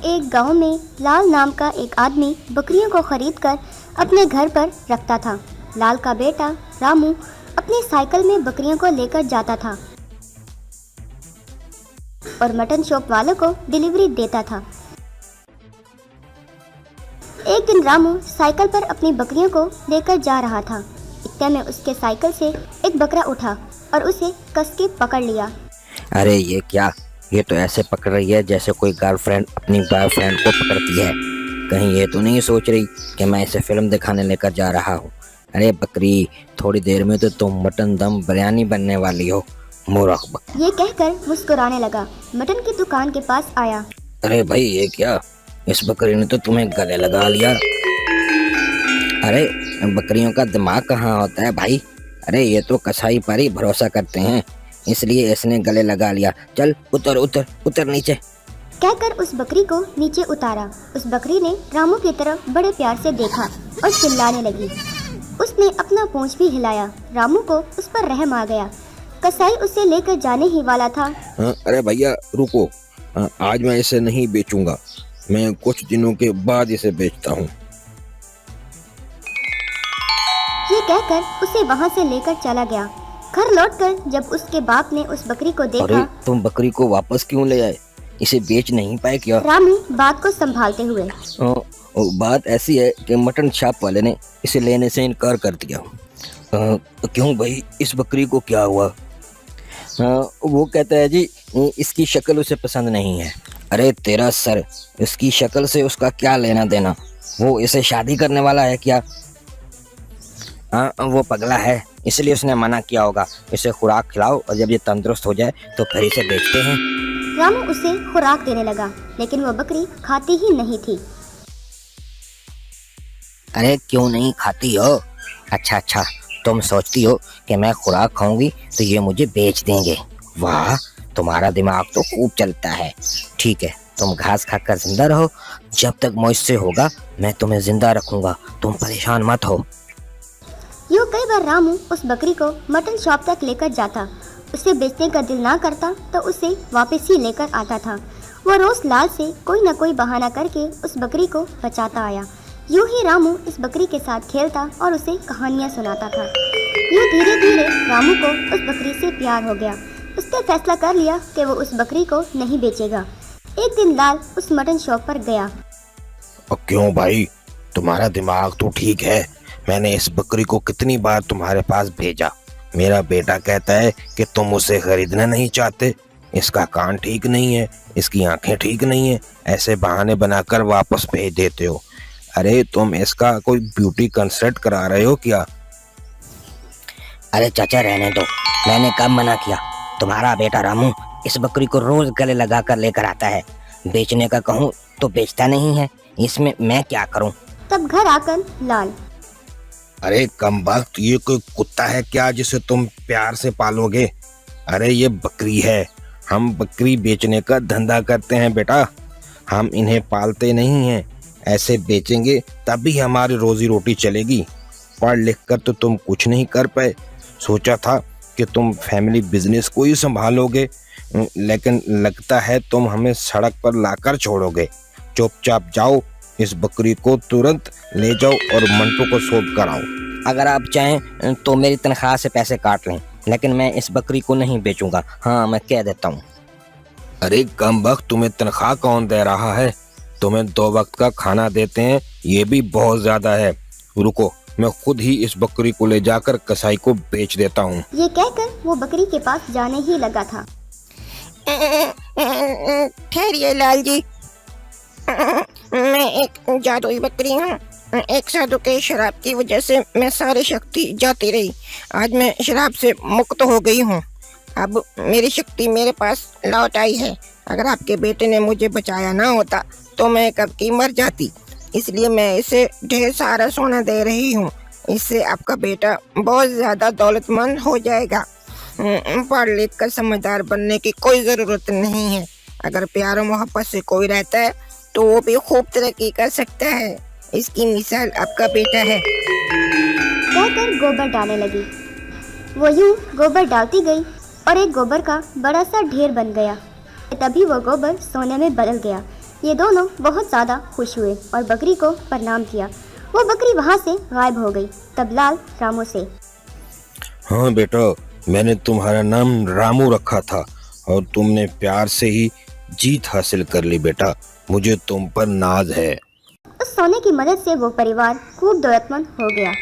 एक गांव में लाल नाम का एक आदमी बकरियों को खरीदकर अपने घर पर रखता था। लाल का बेटा रामू अपनी साइकिल में बकरियों को लेकर जाता था और मटन शॉप वालों को डिलीवरी देता था। एक दिन रामू साइकिल पर अपनी बकरियों को लेकर जा रहा था। इतने में उसके साइकिल से एक बकरा उठा और उसे कस के पकड़ लिया। अरे ये क्या, ये तो ऐसे पकड़ रही है जैसे कोई गर्लफ्रेंड अपनी बॉयफ्रेंड को पकड़ती है। कहीं ये तो नहीं सोच रही कि मैं इसे फिल्म दिखाने लेकर जा रहा हूँ। अरे बकरी, थोड़ी देर में तो तुम मटन दम बिरयानी बनने वाली हो, मूर्ख बकरी। ये कहकर मुस्कुराने लगा। मटन की दुकान के पास आया। अरे भाई ये क्या, इस बकरी ने तो तुम्हें गले लगा लिया। अरे बकरियों का दिमाग कहाँ होता है भाई। अरे ये तो कसाई पर ही भरोसा करते हैं, इसलिए इसने गले लगा लिया। चल उतर उतर उतर नीचे, कहकर उस बकरी को नीचे उतारा। उस बकरी ने रामू की तरफ बड़े प्यार से देखा और चिल्लाने लगी। उसने अपना पूंछ भी हिलाया। रामू को उस पर रहम आ गया। कसाई उसे लेकर जाने ही वाला था। अरे भैया रुको, आज मैं इसे नहीं बेचूंगा, मैं कुछ दिनों के बाद इसे बेचता हूँ। ये कहकर उसे वहाँ से लेकर चला गया। घर लौटकर जब उसके बाप ने उस बकरी को देखा। अरे तुम बकरी को वापस क्यों ले आए, इसे बेच नहीं पाए क्या? रामू बात को संभालते हुए। बात ऐसी है कि मटन शॉप वाले ने इसे लेने से इनकार कर दिया। तो क्यों भाई, इस बकरी को क्या हुआ? वो कहता है जी इसकी शक्ल उसे पसंद नहीं है। अरे तेरा सर, इसकी शक्ल से उसका क्या लेना देना, वो इसे शादी करने वाला है क्या? हाँ वो पगला है, इसलिए उसने मना किया होगा। इसे खुराक खिलाओ और जब ये तंदुरुस्त हो जाए तो फिर इसे बेचते हैं। रामू उसे खुराक देने लगा, लेकिन वो बकरी खाती ही नहीं थी। अरे क्यों नहीं खाती हो? अच्छा, तुम सोचती हो कि मैं खुराक खाऊंगी तो ये मुझे बेच देंगे। वाह, तुम्हारा दिमाग तो खूब चलता है। ठीक है, तुम घास खाकर जिंदा रहो, जब तक मुझसे होगा मैं तुम्हें जिंदा रखूंगा, तुम परेशान मत हो। यूँ कई बार रामू उस बकरी को मटन शॉप तक लेकर जाता। उसे बेचने का दिल ना करता तो उसे वापस ही लेकर आता था। वो रोज लाल से कोई न कोई बहाना करके उस बकरी को बचाता आया। यूँ ही रामू इस बकरी के साथ खेलता और उसे कहानियाँ सुनाता था। यूँ धीरे धीरे रामू को उस बकरी से प्यार हो गया। उसने फैसला कर लिया कि वो उस बकरी को नहीं बेचेगा। एक दिन लाल उस मटन शॉप पर गया। क्यों भाई, तुम्हारा दिमाग तो ठीक है। मैंने इस बकरी को कितनी बार तुम्हारे पास भेजा। मेरा बेटा कहता है कि तुम उसे खरीदना नहीं चाहते। इसका कान ठीक नहीं है, इसकी आंखें ठीक नहीं है, ऐसे बहाने बनाकर वापस भेज देते हो। अरे तुम इसका कोई ब्यूटी कंसल्ट करा रहे हो क्या? अरे चाचा रहने दो, मैंने कब मना किया। तुम्हारा बेटा रामू इस बकरी को रोज गले लगा कर लेकर आता है, बेचने का कहूँ तो बेचता नहीं है, इसमें मैं क्या करूँ? तब घर आकर लाल। अरे कम वक्त, ये कोई कुत्ता है क्या जिसे तुम प्यार से पालोगे? अरे ये बकरी है, हम बकरी बेचने का धंधा करते हैं बेटा, हम इन्हें पालते नहीं हैं। ऐसे बेचेंगे तभी हमारी रोजी रोटी चलेगी। पढ़ लिख कर तो तुम कुछ नहीं कर पाए। सोचा था कि तुम फैमिली बिजनेस को ही संभालोगे, लेकिन लगता है तुम हमें सड़क पर लाकर छोड़ोगे। चुपचाप जाओ, इस बकरी को तुरंत ले जाओ और मंटू को सौंप कर आओ। अगर आप चाहें तो मेरी तनख्वाह से पैसे काट लें, लेकिन मैं इस बकरी को नहीं बेचूंगा। हाँ मैं कह देता हूँ। अरे कम वक्त, तुम्हें तनख्वाह कौन दे रहा है? तुम्हें 2 वक्त का खाना देते हैं, ये भी बहुत ज्यादा है। रुको, मैं खुद ही इस बकरी को ले जाकर कसाई को बेच देता हूँ। ये कहकर वो बकरी के पास जाने ही लगा था। ठहरिए लाल जी, मैं एक जादुई बकरी हूँ। एक साधु के शराब की वजह से मैं सारी शक्ति जाती रही। आज मैं शराब से मुक्त हो गई हूँ। अब मेरी शक्ति मेरे पास लौट आई है। अगर आपके बेटे ने मुझे बचाया ना होता तो मैं कब की मर जाती। इसलिए मैं इसे ढेर सारा सोना दे रही हूँ। इससे आपका बेटा बहुत ज़्यादा दौलतमंद हो जाएगा। पढ़ लिख कर समझदार बनने की कोई ज़रूरत नहीं है। अगर प्यार और मोहब्बत से कोई रहता है तो वो भी खूब तरक्की कर सकता है। इसकी मिसाल आपका बेटा है। कहकर गोबर डालने लगी। वो यूं गोबर डालती गई और एक गोबर का बड़ा सा ढेर बन गया। तभी वो गोबर सोने में बदल गया। ये दोनों बहुत ज़्यादा खुश हुए और बकरी को प्रणाम किया। वो बकरी वहाँ से गायब हो गई। तब लाल रामू से, हाँ बेटा, मैंने तुम्हारा नाम रामू रखा था और तुमने प्यार से ही जीत हासिल कर ली बेटा। मुझे तुम पर नाज है। उस सोने की मदद से वो परिवार खूब दौलतमंद हो गया।